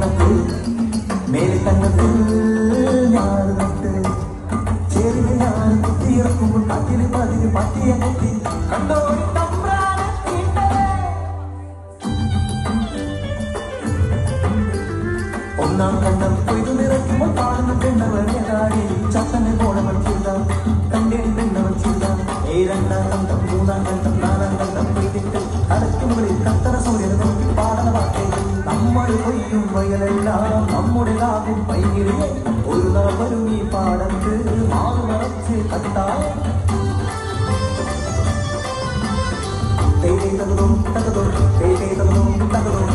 കണ്ണത്ത് മേലെ കണ്ണത്ത് ഞാൻ നട്ട് ചേരിന് ഞാൻ കുത്തിയിറക്കുമ്പോൾ കാറ്റിന് പതിന് പറ്റിയ കുത്തി കണ്ടോ ഒന്നാം കണ്ടം കൊയ്തു നിറയ്ക്കുമ്പോൾ കാണുന്ന പെണ്ണവൻ ഏതാടി ചത്തനെ പോണവൻ ചെയ്ത തന്റെ പെണ്ണവൻ ചെയ്ത രണ്ടാം കണ്ടം മൂന്നാം കണ്ടം നാലാം കണ്ടം കൊയ്തിട്ട് അടയ്ക്കുമുകളിൽ കത്തറ സൂര്യനെ നോക്കി പാടണ വാക്കേ നമ്മൾ കൊയ്യും വയലെല്ലാം നമ്മുടെ കാകും പൈകിളി ഒരു നാൾ വരും ഈ പാടത്ത് മാറു നിറച്ച് കത്തായ തകതും തകതും തകതും തകതും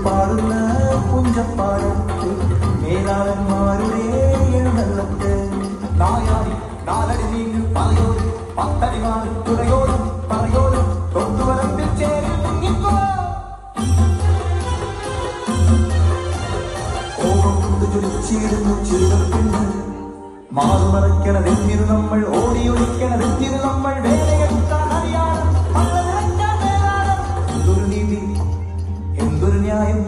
പാടുന്ന പുഞ്ചപ്പാടത്ത് മേലാളന്മാരുടെ എഴുന്നള്ളത്ത് നായാടി നാലടി നീങ്ങ് പറയോട് പത്തടിമാറി തുറയോടും പറയോടും തൊട്ടുവരമ്പിൽ ചേരി മുങ്ങിക്കോ ഓണം കൊണ്ട് ചൊലിച്ചിടുന്നു ചീടപ്പിന്ന് മാറുമറയ്ക്കണതെന്തിനു നമ്മൾ ഓടിയൊളിക്കണതെന്തിനു നമ്മൾ വേലയെടുക്കാൻ അറിയാനും എന്തൊരു നീതി എന്തൊരു ന്യായം